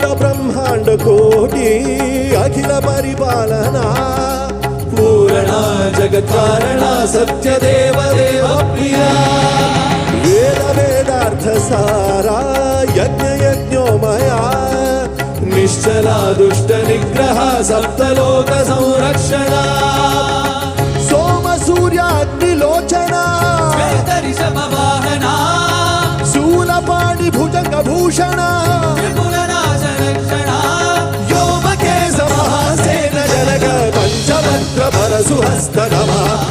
अखण्ड ब्रह्माण्ड कोटि अखिल परिपालना पूरणा जगत्कारणा सत्यदेव देव प्रिया वेद वेदार्थ सारा यज्ञ यज्ञोमया निश्चला दुष्ट निग्रह सप्तलोक संरक्षणा सोम सूर्याग्निलोचना ऋषभवाहना शूलपाणि भुजंग भूषणा व्योमकेश महासेन जनक पंचमंत्र परशुहस्त नमः